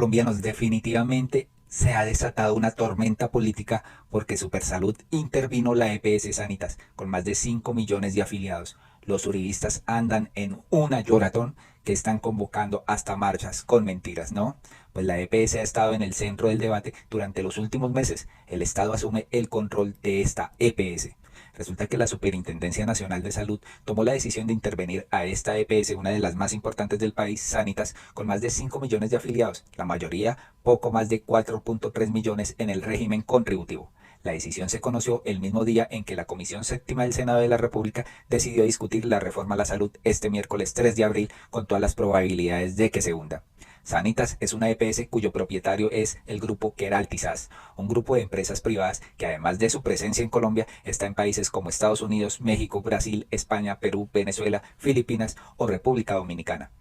colombianos, definitivamente se ha desatado una tormenta política porque Supersalud intervino la EPS Sanitas con más de 5 millones de afiliados. Los uribistas andan en una lloratón que están convocando hasta marchas con mentiras, ¿no? Pues la EPS ha estado en el centro del debate durante los últimos meses. El Estado asume el control de esta EPS. Resulta que la Superintendencia Nacional de Salud tomó la decisión de intervenir a esta EPS, una de las más importantes del país, Sanitas, con más de 5 millones de afiliados, la mayoría poco más de 4.3 millones en el régimen contributivo. La decisión se conoció el mismo día en que la Comisión Séptima del Senado de la República decidió discutir la reforma a la salud este miércoles 3 de abril con todas las probabilidades de que se hunda. Sanitas es una EPS cuyo propietario es el grupo Queraltizas, un grupo de empresas privadas que además de su presencia en Colombia está en países como Estados Unidos, México, Brasil, España, Perú, Venezuela, Filipinas o República Dominicana.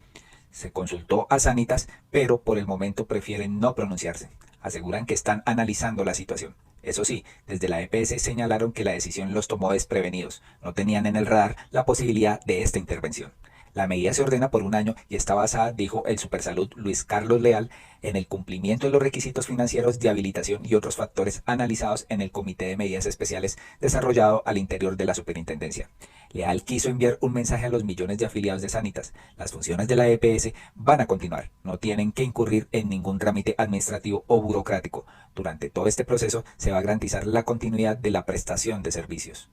Se consultó a Sanitas, pero por el momento prefieren no pronunciarse. Aseguran que están analizando la situación. Eso sí, desde la EPS señalaron que la decisión los tomó desprevenidos. No tenían en el radar la posibilidad de esta intervención. La medida se ordena por un año y está basada, dijo el Supersalud Luis Carlos Leal, en el cumplimiento de los requisitos financieros de habilitación y otros factores analizados en el Comité de Medidas Especiales desarrollado al interior de la Superintendencia. Leal quiso enviar un mensaje a los millones de afiliados de Sanitas. Las funciones de la EPS van a continuar, no tienen que incurrir en ningún trámite administrativo o burocrático. Durante todo este proceso se va a garantizar la continuidad de la prestación de servicios.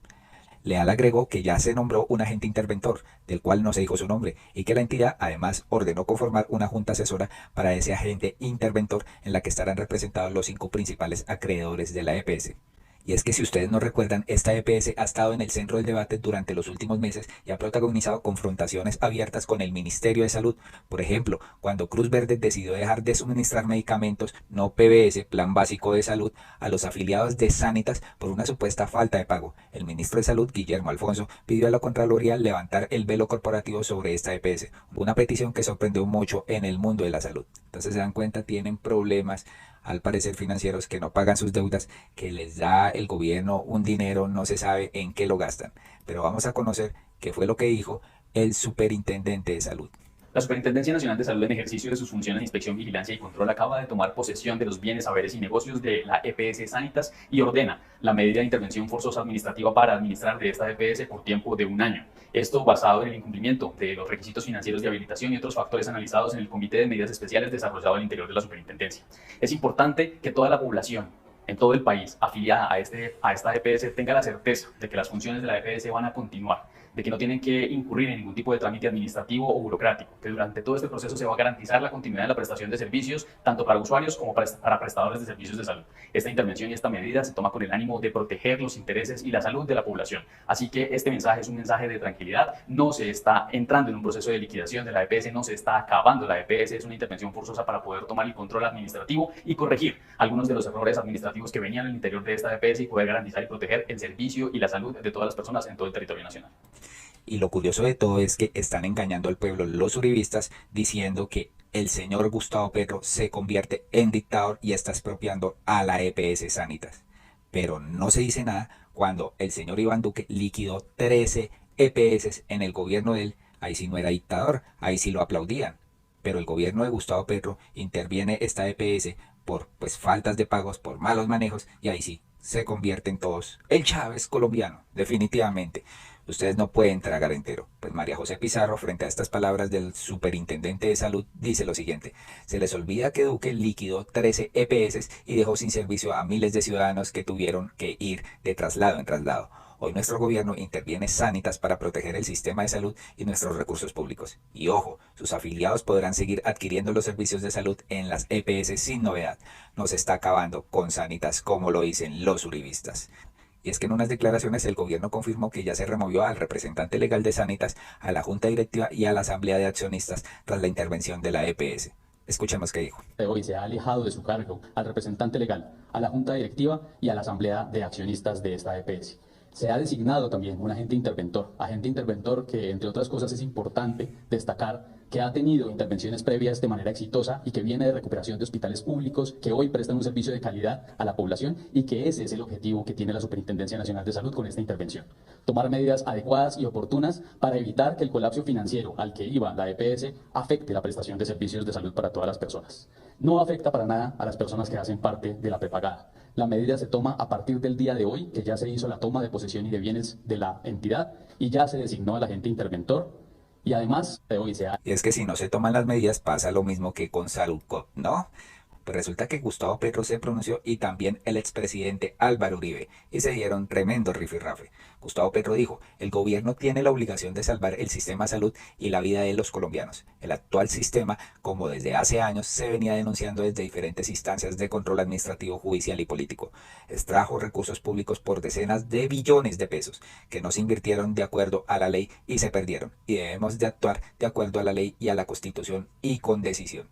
Leal agregó que ya se nombró un agente interventor, del cual no se dijo su nombre, y que la entidad además ordenó conformar una junta asesora para ese agente interventor en la que estarán representados los 5 principales acreedores de la EPS. Y es que si ustedes no recuerdan, esta EPS ha estado en el centro del debate durante los últimos meses y ha protagonizado confrontaciones abiertas con el Ministerio de Salud. Por ejemplo, cuando Cruz Verde decidió dejar de suministrar medicamentos no PBS, Plan Básico de Salud, a los afiliados de Sanitas por una supuesta falta de pago. El ministro de Salud, Guillermo Alfonso, pidió a la Contraloría levantar el velo corporativo sobre esta EPS, una petición que sorprendió mucho en el mundo de la salud. Entonces se dan cuenta, tienen problemas al parecer financieros que no pagan sus deudas, que les da el gobierno un dinero, no se sabe en qué lo gastan. Pero vamos a conocer qué fue lo que dijo el superintendente de salud. La Superintendencia Nacional de Salud, en ejercicio de sus funciones de inspección, vigilancia y control, acaba de tomar posesión de los bienes, saberes y negocios de la EPS Sanitas y ordena la medida de intervención forzosa administrativa para administrar de esta EPS por tiempo de un año. Esto basado en el incumplimiento de los requisitos financieros de habilitación y otros factores analizados en el Comité de Medidas Especiales desarrollado al interior de la Superintendencia. Es importante que toda la población en todo el país afiliada a esta EPS tenga la certeza de que las funciones de la EPS van a continuar, de que no tienen que incurrir en ningún tipo de trámite administrativo o burocrático, que durante todo este proceso se va a garantizar la continuidad de la prestación de servicios, tanto para usuarios como para prestadores de servicios de salud. Esta intervención y esta medida se toma con el ánimo de proteger los intereses y la salud de la población. Así que este mensaje es un mensaje de tranquilidad, no se está entrando en un proceso de liquidación de la EPS, no se está acabando la EPS, es una intervención forzosa para poder tomar el control administrativo y corregir algunos de los errores administrativos que venían al interior de esta EPS y poder garantizar y proteger el servicio y la salud de todas las personas en todo el territorio nacional. Y lo curioso de todo es que están engañando al pueblo los uribistas diciendo que el señor Gustavo Petro se convierte en dictador y está expropiando a la EPS Sanitas. Pero no se dice nada cuando el señor Iván Duque liquidó 13 EPS en el gobierno de él. Ahí sí no era dictador, ahí sí lo aplaudían. Pero el gobierno de Gustavo Petro interviene esta EPS por faltas de pagos, por malos manejos, y ahí sí se convierten todos el Chávez colombiano, definitivamente. Ustedes no pueden tragar entero. Pues María José Pizarro, frente a estas palabras del superintendente de salud, dice lo siguiente: se les olvida que Duque liquidó 13 EPS y dejó sin servicio a miles de ciudadanos que tuvieron que ir de traslado en traslado. Hoy nuestro gobierno interviene Sanitas para proteger el sistema de salud y nuestros recursos públicos. Y ojo, sus afiliados podrán seguir adquiriendo los servicios de salud en las EPS sin novedad. No se está acabando con Sanitas como lo dicen los uribistas. Y es que en unas declaraciones el gobierno confirmó que ya se removió al representante legal de Sanitas, a la Junta Directiva y a la Asamblea de Accionistas tras la intervención de la EPS. Escuchemos qué dijo. Hoy se ha alejado de su cargo al representante legal, a la Junta Directiva y a la Asamblea de Accionistas de esta EPS. Se ha designado también un agente interventor que, entre otras cosas, es importante destacar que ha tenido intervenciones previas de manera exitosa y que viene de recuperación de hospitales públicos que hoy prestan un servicio de calidad a la población, y que ese es el objetivo que tiene la Superintendencia Nacional de Salud con esta intervención. Tomar medidas adecuadas y oportunas para evitar que el colapso financiero al que iba la EPS afecte la prestación de servicios de salud para todas las personas. No afecta para nada a las personas que hacen parte de la prepagada. La medida se toma a partir del día de hoy, que ya se hizo la toma de posesión y de bienes de la entidad y ya se designó al agente interventor. Y además, de hoy se ha... Y es que si no se toman las medidas pasa lo mismo que con Saludcop, ¿no? Pues resulta que Gustavo Petro se pronunció y también el expresidente Álvaro Uribe y se dieron tremendo rifirrafe. Gustavo Petro dijo, el gobierno tiene la obligación de salvar el sistema de salud y la vida de los colombianos. El actual sistema, como desde hace años se venía denunciando desde diferentes instancias de control administrativo, judicial y político, extrajo recursos públicos por decenas de billones de pesos que no se invirtieron de acuerdo a la ley y se perdieron. Y debemos de actuar de acuerdo a la ley y a la Constitución y con decisión.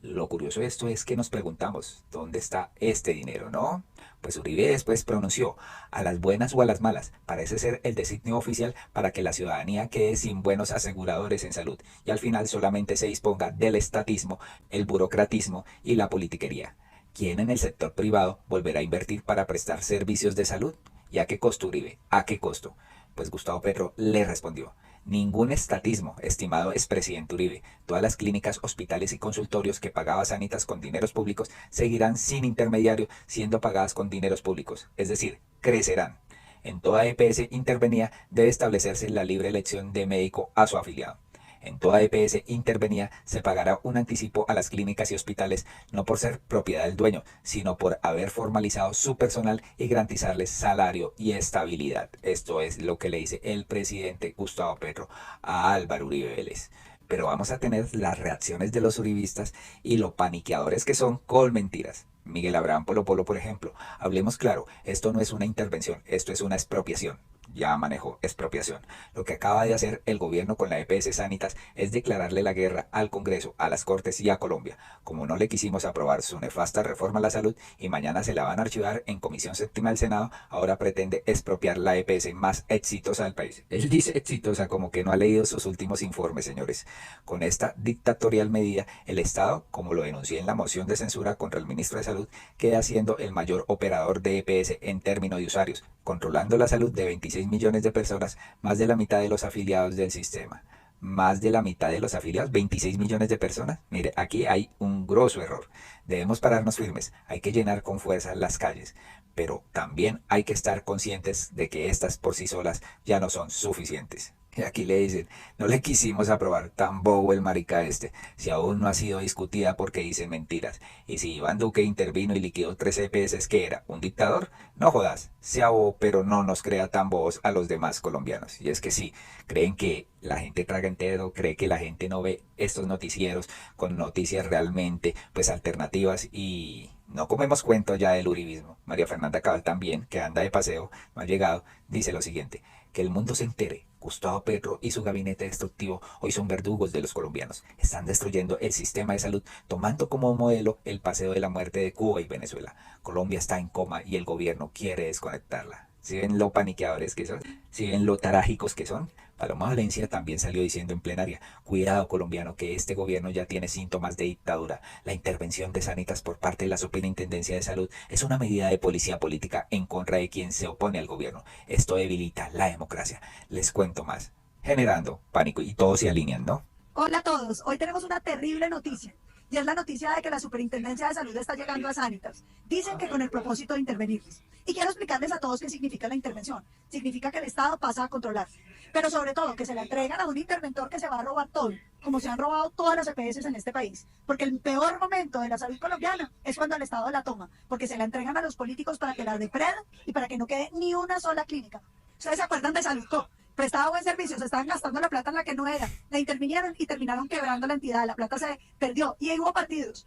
Lo curioso de esto es que nos preguntamos, ¿dónde está este dinero, no? Pues Uribe después pronunció, a las buenas o a las malas, parece ser el designio oficial para que la ciudadanía quede sin buenos aseguradores en salud y al final solamente se disponga del estatismo, el burocratismo y la politiquería. ¿Quién en el sector privado volverá a invertir para prestar servicios de salud? ¿Y a qué costo, Uribe? ¿A qué costo? Pues Gustavo Petro le respondió, ningún estatismo, estimado expresidente Uribe. Todas las clínicas, hospitales y consultorios que pagaba Sanitas con dineros públicos seguirán sin intermediario siendo pagadas con dineros públicos, es decir, crecerán. En toda EPS intervenía debe establecerse la libre elección de médico a su afiliado. En toda EPS intervenía se pagará un anticipo a las clínicas y hospitales no por ser propiedad del dueño, sino por haber formalizado su personal y garantizarles salario y estabilidad. Esto es lo que le dice el presidente Gustavo Petro a Álvaro Uribe Vélez. Pero vamos a tener las reacciones de los uribistas y lo paniqueadores que son con mentiras. Miguel Abraham Polo Polo, por ejemplo. Hablemos claro, esto no es una intervención, esto es una expropiación. Ya manejó expropiación. Lo que acaba de hacer el gobierno con la EPS Sanitas es declararle la guerra al Congreso, a las Cortes y a Colombia. Como no le quisimos aprobar su nefasta reforma a la salud y mañana se la van a archivar en Comisión Séptima del Senado, ahora pretende expropiar la EPS más exitosa del país. Él dice exitosa como que no ha leído sus últimos informes, señores. Con esta dictatorial medida, el Estado, como lo denuncié en la moción de censura contra el ministro de Salud, queda siendo el mayor operador de EPS en términos de usuarios, controlando la salud de 26 millones de personas, más de la mitad de los afiliados del sistema. Más de la mitad de los afiliados, 26 millones de personas. Mire, aquí hay un grosso error. Debemos pararnos firmes, hay que llenar con fuerza las calles, pero también hay que estar conscientes de que estas por sí solas ya no son suficientes. Y aquí le dicen, no le quisimos aprobar, tan bobo el marica este, si aún no ha sido discutida porque dicen mentiras. Y si Iván Duque intervino y liquidó 3 EPS, ¿qué era? ¿Un dictador? No jodas, sea bobo, pero no nos crea tan bobos a los demás colombianos. Y es que sí, creen que la gente traga entero, cree que la gente no ve estos noticieros con noticias realmente pues alternativas y... No comemos cuento ya del uribismo. María Fernanda Cabal también, que anda de paseo, no ha llegado, dice lo siguiente, que el mundo se entere. Gustavo Petro y su gabinete destructivo hoy son verdugos de los colombianos. Están destruyendo el sistema de salud, tomando como modelo el paseo de la muerte de Cuba y Venezuela. Colombia está en coma y el gobierno quiere desconectarla. ¿Sí ven lo paniqueadores que son? ¿Sí ven lo tarágicos que son? Paloma Valencia también salió diciendo en plenaria, cuidado colombiano que este gobierno ya tiene síntomas de dictadura. La intervención de Sanitas por parte de la Superintendencia de Salud es una medida de policía política en contra de quien se opone al gobierno. Esto debilita la democracia. Les cuento más. Generando pánico y todos se alinean, ¿no? Hola a todos, hoy tenemos una terrible noticia y es la noticia de que la Superintendencia de Salud está llegando a Sanitas. Dicen que con el propósito de intervenirles. Y quiero explicarles a todos qué significa la intervención. Significa que el Estado pasa a controlar, pero sobre todo que se la entregan a un interventor que se va a robar todo, como se han robado todas las EPS en este país. Porque el peor momento de la salud colombiana es cuando el Estado la toma, porque se la entregan a los políticos para que la depredan y para que no quede ni una sola clínica. ¿Ustedes se acuerdan de Saludcop? Prestaba buen servicio, se estaban gastando la plata en la que no era, la intervinieron y terminaron quebrando la entidad, la plata se perdió y ahí hubo partidos.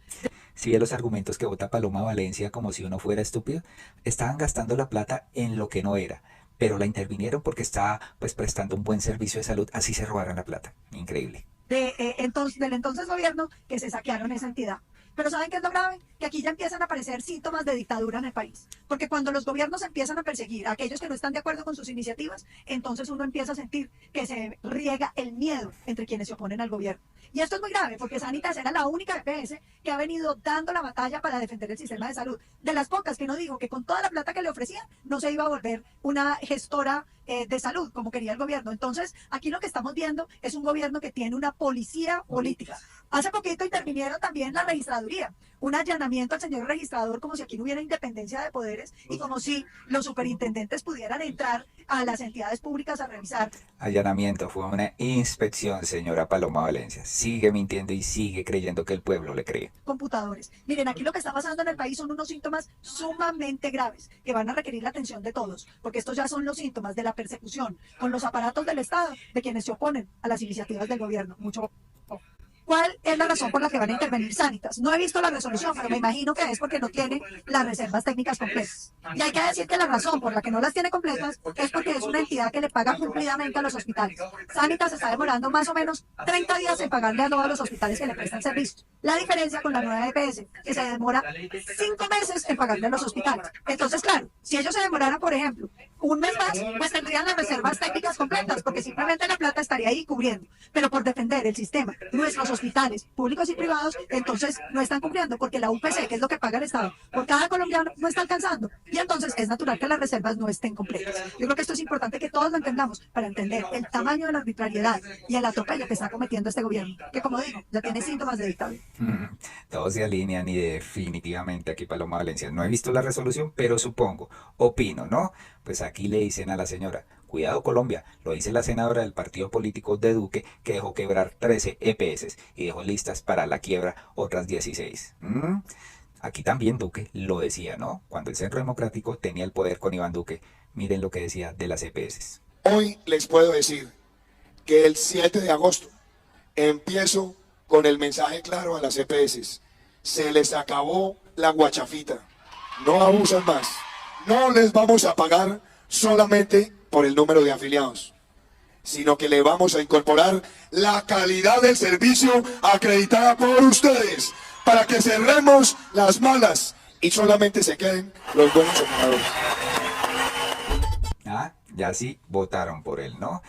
Sí, los argumentos que vota Paloma Valencia como si uno fuera estúpido, estaban gastando la plata en lo que no era, pero la intervinieron porque estaba pues prestando un buen servicio de salud, así se robaron la plata. Increíble. Del entonces gobierno que se saquearon esa entidad. Pero ¿saben qué es lo grave? Que aquí ya empiezan a aparecer síntomas de dictadura en el país. Porque cuando los gobiernos empiezan a perseguir a aquellos que no están de acuerdo con sus iniciativas, entonces uno empieza a sentir que se riega el miedo entre quienes se oponen al gobierno. Y esto es muy grave porque Sanitas era la única EPS que ha venido dando la batalla para defender el sistema de salud. De las pocas que no dijo que con toda la plata que le ofrecían no se iba a volver una gestora de salud como quería el gobierno. Entonces, aquí lo que estamos viendo es un gobierno que tiene una policía política. Hace poquito intervinieron también la registraduría, un allanamiento al señor registrador como si aquí no hubiera independencia de poderes y como si los superintendentes pudieran entrar a las entidades públicas a revisar. Allanamiento fue una inspección, señora Paloma Valencia. Sigue mintiendo y sigue creyendo que el pueblo le cree. Computadores. Miren, aquí lo que está pasando en el país son unos síntomas sumamente graves que van a requerir la atención de todos, porque estos ya son los síntomas de la persecución con los aparatos del Estado de quienes se oponen a las iniciativas del gobierno. Mucho. ¿Cuál es la razón por la que van a intervenir Sanitas? No he visto la resolución, pero me imagino que es porque no tiene las reservas técnicas completas. Y hay que decir que la razón por la que no las tiene completas es porque es una entidad que le paga cumplidamente a los hospitales. Sanitas está demorando más o menos 30 días en pagarle a todos los hospitales que le prestan servicio. La diferencia con la nueva EPS, que se demora 5 meses en pagarle a los hospitales. Entonces, claro, si ellos se demoraran, por ejemplo, un mes más, pues tendrían las reservas técnicas completas, porque simplemente la plata estaría ahí cubriendo. Pero por defender el sistema, nuestros hospitales públicos y privados, entonces no están cumpliendo, porque la UPC, que es lo que paga el Estado, por cada colombiano no está alcanzando. Y entonces es natural que las reservas no estén completas. Yo creo que esto es importante que todos lo entendamos para entender el tamaño de la arbitrariedad y el atropello que está cometiendo este gobierno, que como digo, ya tiene síntomas de dictadura. Todos se alinean y definitivamente aquí Paloma Valencia. No he visto la resolución, pero supongo, opino, ¿no? Pues aquí le dicen a la señora, cuidado Colombia, lo dice la senadora del partido político de Duque que dejó quebrar 13 EPS y dejó listas para la quiebra otras 16. Aquí también Duque lo decía, ¿no? Cuando el Centro Democrático tenía el poder con Iván Duque, miren lo que decía de las EPS. Hoy les puedo decir que el 7 de agosto empiezo con el mensaje claro a las EPS. Se les acabó la guachafita. No abusan más. No les vamos a pagar solamente por el número de afiliados, sino que le vamos a incorporar la calidad del servicio acreditada por ustedes para que cerremos las malas y solamente se queden los buenos operadores. Ya sí votaron por él, ¿no?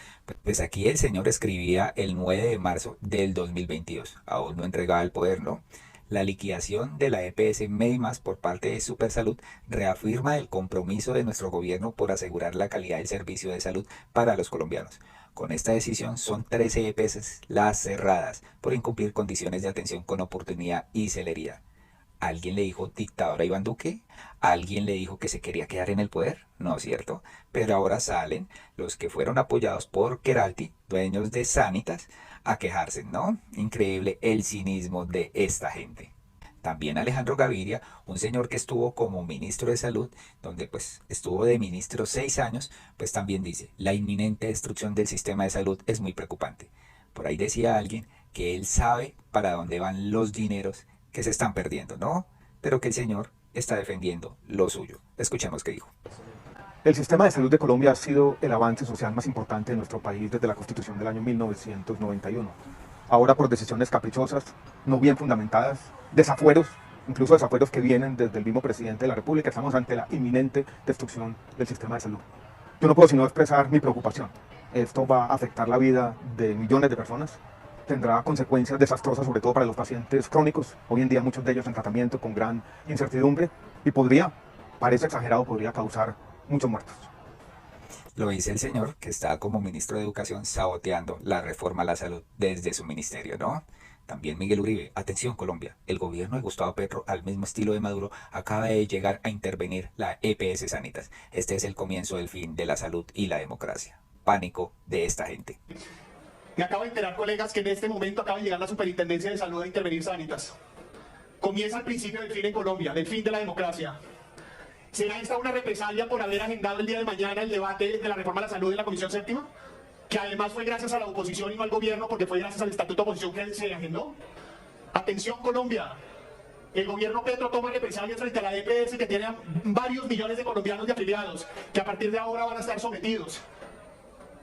Pues aquí el señor escribía el 9 de marzo del 2022, aún no entregaba el poder, ¿no? La liquidación de la EPS Medimas por parte de Supersalud reafirma el compromiso de nuestro gobierno por asegurar la calidad del servicio de salud para los colombianos. Con esta decisión son 13 EPS las cerradas por incumplir condiciones de atención con oportunidad y celeridad. ¿Alguien le dijo dictador a Iván Duque? ¿Alguien le dijo que se quería quedar en el poder? No es cierto. Pero ahora salen los que fueron apoyados por Keralty, dueños de Sanitas, a quejarse, ¿no? Increíble el cinismo de esta gente. También Alejandro Gaviria, un señor que estuvo como ministro de Salud, donde pues estuvo de ministro 6 años, pues también dice, la inminente destrucción del sistema de salud es muy preocupante. Por ahí decía alguien que él sabe para dónde van los dineros que se están perdiendo, ¿no? Pero que el señor está defendiendo lo suyo. Escuchemos qué dijo. El sistema de salud de Colombia ha sido el avance social más importante de nuestro país desde la Constitución del año 1991. Ahora por decisiones caprichosas, no bien fundamentadas, desafueros, incluso desafueros que vienen desde el mismo presidente de la República, estamos ante la inminente destrucción del sistema de salud. Yo no puedo sino expresar mi preocupación. Esto va a afectar la vida de millones de personas, tendrá consecuencias desastrosas sobre todo para los pacientes crónicos, hoy en día muchos de ellos en tratamiento con gran incertidumbre y parece exagerado, podría causar muchos muertos. Lo dice el señor que está como ministro de Educación saboteando la reforma a la salud desde su ministerio, ¿no? También Miguel Uribe, atención Colombia, el gobierno de Gustavo Petro, al mismo estilo de Maduro, acaba de llegar a intervenir la EPS Sanitas. Este es el comienzo del fin de la salud y la democracia. Pánico de esta gente. Me acabo de enterar, colegas, que en este momento acaba de llegar la Superintendencia de Salud a intervenir Sanitas. Comienza el principio del fin en Colombia, del fin de la democracia. ¿Será esta una represalia por haber agendado el día de mañana el debate de la reforma a la salud en la Comisión Séptima? Que además fue gracias a la oposición y no al gobierno, porque fue gracias al estatuto de oposición que se agendó. Atención Colombia, el gobierno Petro toma represalias frente a la EPS que tiene varios millones de colombianos de afiliados, que a partir de ahora van a estar sometidos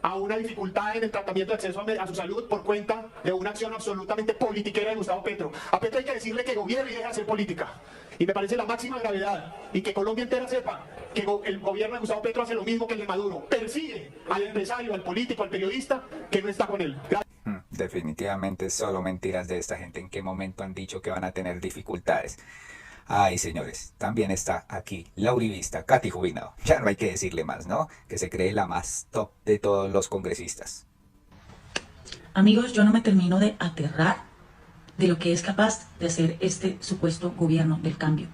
a una dificultad en el tratamiento de acceso a su salud por cuenta de una acción absolutamente politiquera de Gustavo Petro. A Petro hay que decirle que gobierne y deje de hacer política. Y me parece la máxima gravedad, y que Colombia entera sepa que el gobierno de Gustavo Petro hace lo mismo que el de Maduro. Persigue al empresario, al político, al periodista que no está con él. Definitivamente solo mentiras de esta gente. ¿En qué momento han dicho que van a tener dificultades? Ay, señores, también está aquí la uribista Katy Jubinao. Ya no hay que decirle más, ¿no? Que se cree la más top de todos los congresistas. Amigos, yo no me termino de aterrar de lo que es capaz de hacer este supuesto gobierno del cambio.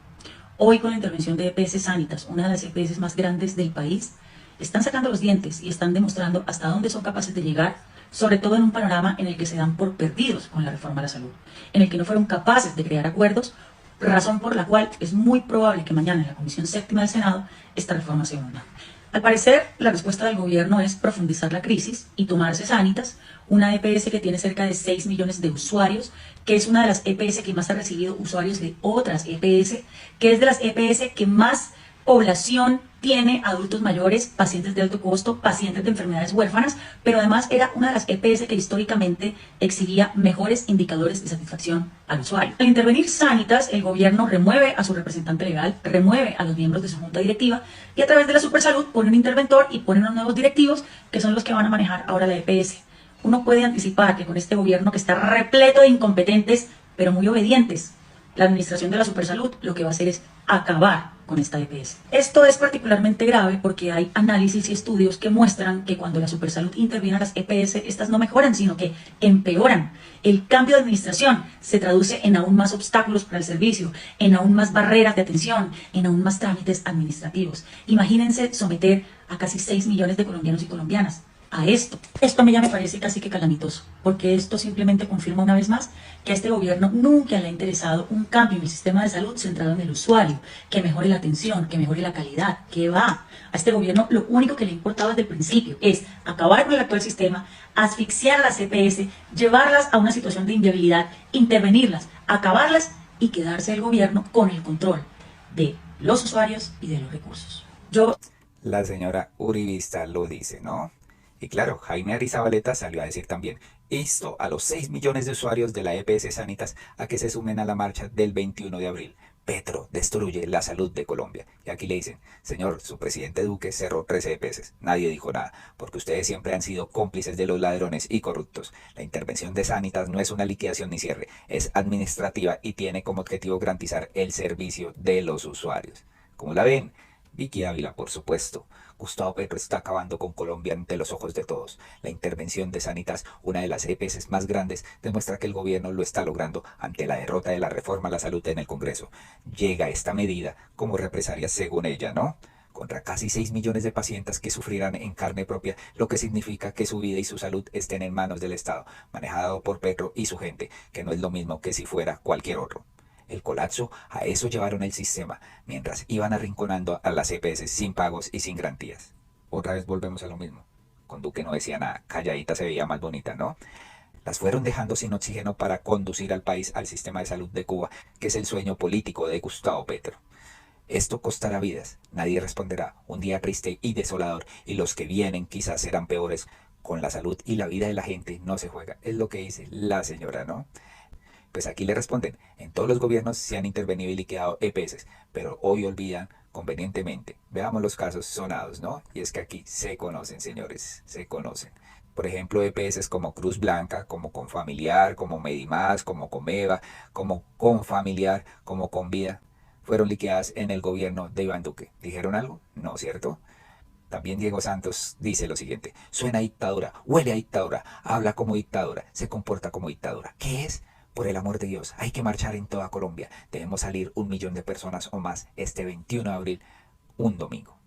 Hoy, con la intervención de EPS Sanitas, una de las EPS más grandes del país, están sacando los dientes y están demostrando hasta dónde son capaces de llegar, sobre todo en un panorama en el que se dan por perdidos con la reforma a la salud, en el que no fueron capaces de crear acuerdos, razón por la cual es muy probable que mañana en la Comisión Séptima del Senado esta reforma se hunda. Al parecer, la respuesta del gobierno es profundizar la crisis y tomarse Sanitas, una EPS que tiene cerca de 6 millones de usuarios, que es una de las EPS que más ha recibido usuarios de otras EPS, que es de las EPS que más población tiene, adultos mayores, pacientes de alto costo, pacientes de enfermedades huérfanas, pero además era una de las EPS que históricamente exhibía mejores indicadores de satisfacción al usuario. Al intervenir Sanitas, el gobierno remueve a su representante legal, remueve a los miembros de su junta directiva y a través de la Supersalud pone un interventor y pone unos nuevos directivos que son los que van a manejar ahora la EPS. Uno puede anticipar que con este gobierno que está repleto de incompetentes, pero muy obedientes, la administración de la Supersalud lo que va a hacer es acabar con esta EPS. Esto es particularmente grave porque hay análisis y estudios que muestran que cuando la Supersalud interviene a las EPS, estas no mejoran, sino que empeoran. El cambio de administración se traduce en aún más obstáculos para el servicio, en aún más barreras de atención, en aún más trámites administrativos. Imagínense someter a casi 6 millones de colombianos y colombianas a esto. Esto a mí ya me parece casi que calamitoso, porque esto simplemente confirma una vez más que a este gobierno nunca le ha interesado un cambio en el sistema de salud centrado en el usuario, que mejore la atención, que mejore la calidad, que va. A este gobierno lo único que le importaba desde el principio es acabar con el actual sistema, asfixiar a las EPS, llevarlas a una situación de inviabilidad, intervenirlas, acabarlas y quedarse el gobierno con el control de los usuarios y de los recursos. La señora uribista lo dice, ¿no? Y claro, Jaime Arizabaleta salió a decir también, insto a los 6 millones de usuarios de la EPS Sanitas a que se sumen a la marcha del 21 de abril. Petro destruye la salud de Colombia. Y aquí le dicen, señor, su presidente Duque cerró 13 EPS. Nadie dijo nada, porque ustedes siempre han sido cómplices de los ladrones y corruptos. La intervención de Sanitas no es una liquidación ni cierre, es administrativa y tiene como objetivo garantizar el servicio de los usuarios. ¿Cómo la ven? Vicky Ávila, por supuesto. Gustavo Petro está acabando con Colombia ante los ojos de todos. La intervención de Sanitas, una de las EPS más grandes, demuestra que el gobierno lo está logrando ante la derrota de la reforma a la salud en el Congreso. Llega esta medida como represalia según ella, ¿no? Contra casi 6 millones de pacientes que sufrirán en carne propia, lo que significa que su vida y su salud estén en manos del Estado, manejado por Petro y su gente, que no es lo mismo que si fuera cualquier otro. El colapso, a eso llevaron el sistema, mientras iban arrinconando a las EPS sin pagos y sin garantías. Otra vez volvemos a lo mismo. Con Duque no decía nada, calladita se veía más bonita, ¿no? Las fueron dejando sin oxígeno para conducir al país al sistema de salud de Cuba, que es el sueño político de Gustavo Petro. Esto costará vidas, nadie responderá, un día triste y desolador, y los que vienen quizás serán peores. Con la salud y la vida de la gente no se juega, es lo que dice la señora, ¿no? Pues aquí le responden, en todos los gobiernos se han intervenido y liquidado EPS, pero hoy olvidan convenientemente. Veamos los casos sonados, ¿no? Y es que aquí se conocen, señores, se conocen. Por ejemplo, EPS como Cruz Blanca, como Confamiliar, como Medimás, como Comeva, como Confamiliar, como Convida, fueron liquidadas en el gobierno de Iván Duque. ¿Dijeron algo? No, ¿cierto? También Diego Santos dice lo siguiente, suena a dictadura, huele a dictadura, habla como dictadura, se comporta como dictadura. ¿Qué es? Por el amor de Dios, hay que marchar en toda Colombia. Debemos salir 1 millón de personas o más este 21 de abril, un domingo.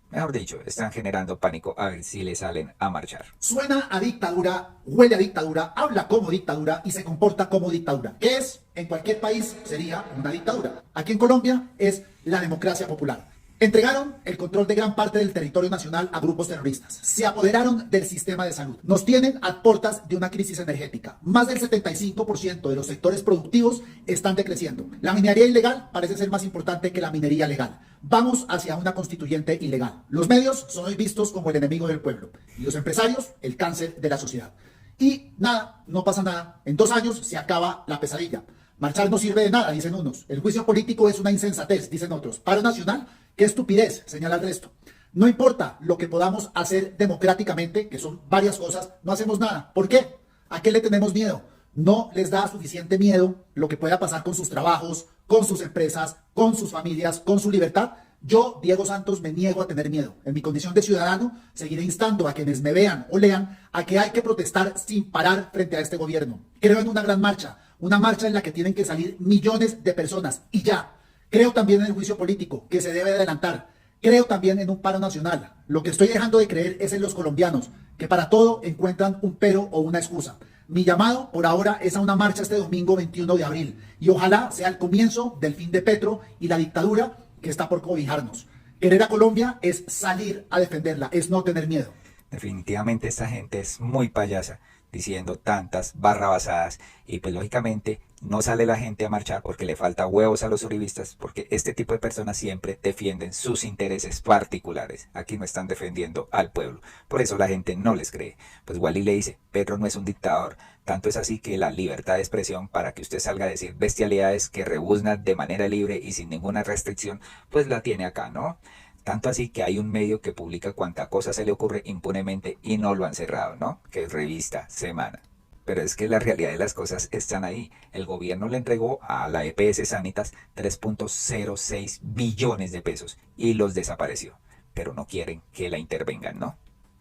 Mejor dicho, están generando pánico a ver si le salen a marchar. Suena a dictadura, huele a dictadura, habla como dictadura y se comporta como dictadura. ¿Qué es? En cualquier país sería una dictadura. Aquí en Colombia es la democracia popular. Entregaron el control de gran parte del territorio nacional a grupos terroristas. Se apoderaron del sistema de salud. Nos tienen a puertas de una crisis energética. Más del 75% de los sectores productivos están decreciendo. La minería ilegal parece ser más importante que la minería legal. Vamos hacia una constituyente ilegal. Los medios son hoy vistos como el enemigo del pueblo. Y los empresarios, el cáncer de la sociedad. Y nada, no pasa nada. En 2 años se acaba la pesadilla. Marchar no sirve de nada, dicen unos. El juicio político es una insensatez, dicen otros. Paro nacional, qué estupidez, señala el resto. No importa lo que podamos hacer democráticamente, que son varias cosas, no hacemos nada. ¿Por qué? ¿A qué le tenemos miedo? No les da suficiente miedo lo que pueda pasar con sus trabajos, con sus empresas, con sus familias, con su libertad. Yo, Diego Santos, me niego a tener miedo. En mi condición de ciudadano, seguiré instando a quienes me vean o lean a que hay que protestar sin parar frente a este gobierno. Creo en una gran marcha, una marcha en la que tienen que salir millones de personas y ya. Creo también en el juicio político, que se debe adelantar. Creo también en un paro nacional. Lo que estoy dejando de creer es en los colombianos, que para todo encuentran un pero o una excusa. Mi llamado por ahora es a una marcha este domingo 21 de abril y ojalá sea el comienzo del fin de Petro y la dictadura que está por cobijarnos. Querer a Colombia es salir a defenderla, es no tener miedo. Definitivamente esta gente es muy payasa, diciendo tantas barrabasadas, y pues lógicamente no sale la gente a marchar porque le falta huevos a los uribistas, porque este tipo de personas siempre defienden sus intereses particulares. Aquí no están defendiendo al pueblo, por eso la gente no les cree. Pues Wally le dice, Petro no es un dictador, tanto es así que la libertad de expresión para que usted salga a decir bestialidades que rebuznan de manera libre y sin ninguna restricción, pues la tiene acá, ¿no? Tanto así que hay un medio que publica cuanta cosa se le ocurre impunemente y no lo han cerrado, ¿no? Que es Revista Semana. Pero es que la realidad de las cosas están ahí. El gobierno le entregó a la EPS Sanitas 3.06 billones de pesos y los desapareció. Pero no quieren que la intervengan, ¿no?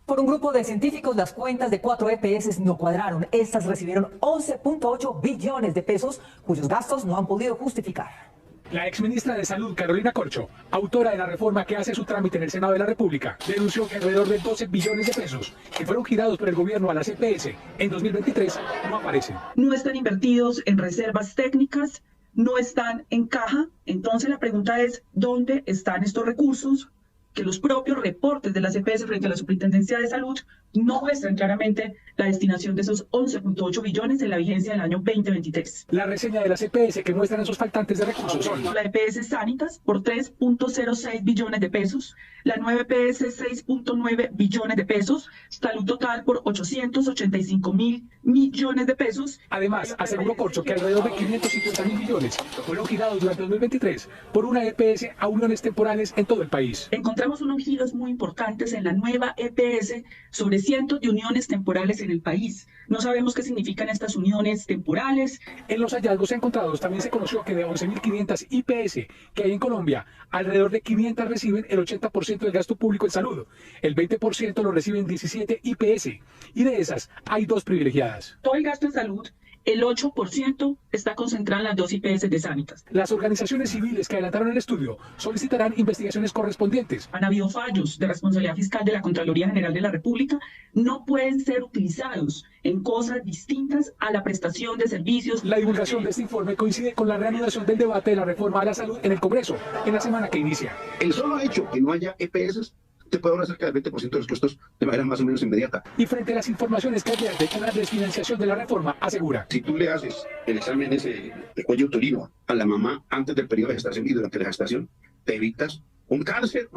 Por un grupo de científicos, las cuentas de 4 EPS no cuadraron. Estas recibieron 11.8 billones de pesos, cuyos gastos no han podido justificar. La exministra de Salud, Carolina Corcho, autora de la reforma que hace su trámite en el Senado de la República, denunció que alrededor de 12 billones de pesos que fueron girados por el gobierno a las EPS en 2023 no aparecen. No están invertidos en reservas técnicas, no están en caja. Entonces la pregunta es, ¿dónde están estos recursos? Que los propios reportes de las EPS frente a la Superintendencia de Salud no muestran claramente la destinación de esos 11.8 billones en la vigencia del año 2023. La reseña de las EPS que muestran esos faltantes de recursos son: la EPS Sanitas por 3.06 billones de pesos, la nueva EPS 6.9 billones de pesos, Salud Total por 885.000 millones de pesos. Además, aseguró Corcho que alrededor de 550.000 millones fueron girados durante 2023 por una EPS a uniones temporales en todo el país. Encontramos unos giros muy importantes en la nueva EPS sobre cientos de uniones temporales en el país. No sabemos qué significan estas uniones temporales. En los hallazgos encontrados también se conoció que de 11.500 IPS que hay en Colombia, alrededor de 500 reciben el 80% del gasto público en salud. El 20% lo reciben 17 IPS y de esas hay 2 privilegiadas. Todo el gasto en salud, el 8% está concentrado en las 2 IPS de Sanitas. Las organizaciones civiles que adelantaron el estudio solicitarán investigaciones correspondientes. Han habido fallos de responsabilidad fiscal de la Contraloría General de la República. No pueden ser utilizados en cosas distintas a la prestación de servicios. La divulgación de este informe coincide con la reanudación del debate de la reforma a la salud en el Congreso, en la semana que inicia. El solo hecho que no haya EPS te puede ahorrar cerca del 20% de los costos de manera más o menos inmediata. Y frente a las informaciones que advierte una desfinanciación de la reforma, asegura: si tú le haces el examen ese de cuello uterino a la mamá antes del periodo de gestación y durante la gestación, te evitas un cáncer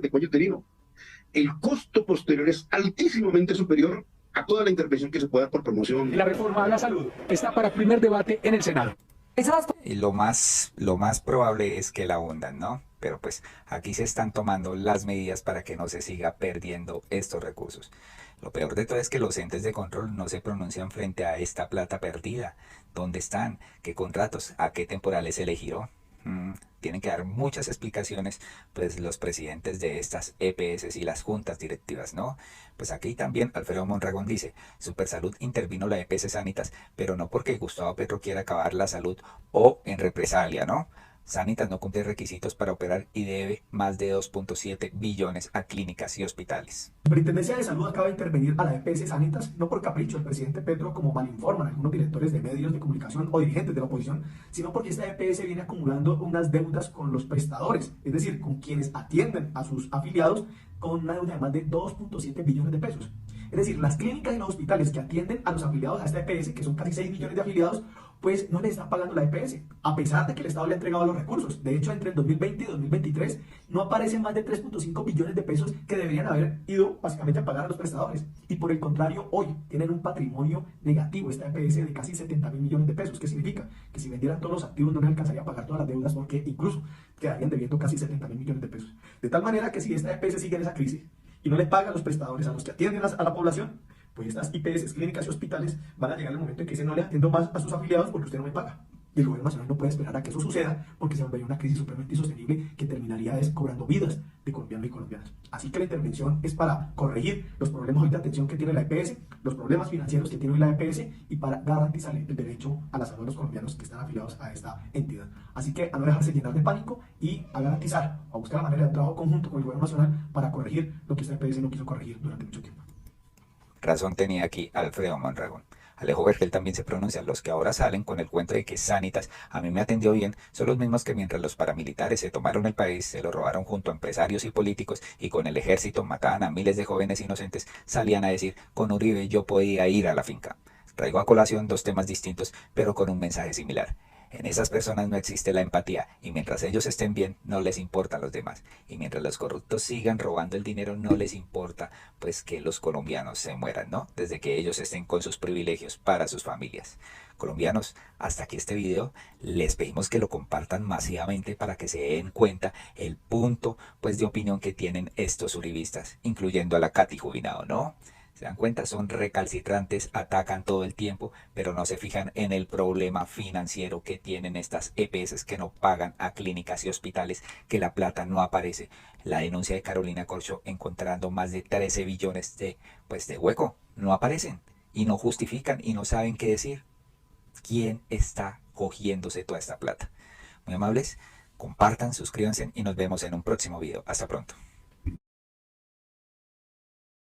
de cuello uterino. El costo posterior es altísimamente superior a toda la intervención que se pueda dar por promoción. La reforma a la salud está para primer debate en el Senado. Y lo más probable es que la hundan, ¿no? Pero pues aquí se están tomando las medidas para que no se siga perdiendo estos recursos. Lo peor de todo es que los entes de control no se pronuncian frente a esta plata perdida. ¿Dónde están? ¿Qué contratos? ¿A qué temporales se le giró? Tienen que dar muchas explicaciones pues los presidentes de estas EPS y las juntas directivas, ¿no? Pues aquí también Alfredo Mondragón dice: Supersalud intervino la EPS Sanitas, pero no porque Gustavo Petro quiera acabar la salud o en represalia, ¿no? Sanitas no cumple requisitos para operar y debe más de 2.7 billones a clínicas y hospitales. La Superintendencia de Salud acaba de intervenir a la EPS Sanitas, no por capricho del presidente Petro, como malinforman algunos directores de medios de comunicación o dirigentes de la oposición, sino porque esta EPS viene acumulando unas deudas con los prestadores, es decir, con quienes atienden a sus afiliados, con una deuda de más de 2.7 billones de pesos. Es decir, las clínicas y los hospitales que atienden a los afiliados a esta EPS, que son casi 6 millones de afiliados, pues no les están pagando la EPS, a pesar de que el Estado le ha entregado los recursos. De hecho, entre el 2020 y 2023 no aparecen más de 3.5 billones de pesos que deberían haber ido básicamente a pagar a los prestadores. Y por el contrario, hoy tienen un patrimonio negativo, esta EPS, de casi 70.000 millones de pesos. ¿Qué significa? Que si vendieran todos los activos no les alcanzaría a pagar todas las deudas, porque incluso quedarían debiendo casi 70.000 millones de pesos. De tal manera que si esta EPS sigue en esa crisis y no le paga a los prestadores, a los que atienden a la población, pues estas IPS, clínicas y hospitales, van a llegar al momento en que dicen no le atiendo más a sus afiliados porque usted no me paga. Y el gobierno nacional no puede esperar a que eso suceda porque se volvería una crisis supremamente insostenible que terminaría cobrando vidas de colombianos y colombianas. Así que la intervención es para corregir los problemas de atención que tiene la EPS, los problemas financieros que tiene la EPS y para garantizar el derecho a la salud de los colombianos que están afiliados a esta entidad. Así que a no dejarse llenar de pánico y a garantizar, a buscar la manera de un trabajo conjunto con el gobierno nacional para corregir lo que esta EPS no quiso corregir durante mucho tiempo. Razón tenía aquí Alfredo Mondragón. Alejo Vergel también se pronuncia. Los que ahora salen con el cuento de que Sanitas a mí me atendió bien son los mismos que mientras los paramilitares se tomaron el país, se lo robaron junto a empresarios y políticos y con el ejército mataban a miles de jóvenes inocentes, salían a decir, con Uribe yo podía ir a la finca. Traigo a colación dos temas distintos, pero con un mensaje similar. En esas personas no existe la empatía y mientras ellos estén bien no les importan los demás. Y mientras los corruptos sigan robando el dinero no les importa pues que los colombianos se mueran, ¿no? Desde que ellos estén con sus privilegios para sus familias. Colombianos, hasta aquí este video. Les pedimos que lo compartan masivamente para que se den cuenta el punto pues de opinión que tienen estos uribistas, incluyendo a la Katy Jubinado, ¿no? ¿Se dan cuenta? Son recalcitrantes, atacan todo el tiempo, pero no se fijan en el problema financiero que tienen estas EPS que no pagan a clínicas y hospitales, que la plata no aparece. La denuncia de Carolina Corcho encontrando más de 13 billones de hueco, no aparecen y no justifican y no saben qué decir. ¿Quién está cogiéndose toda esta plata? Muy amables, compartan, suscríbanse y nos vemos en un próximo video. Hasta pronto.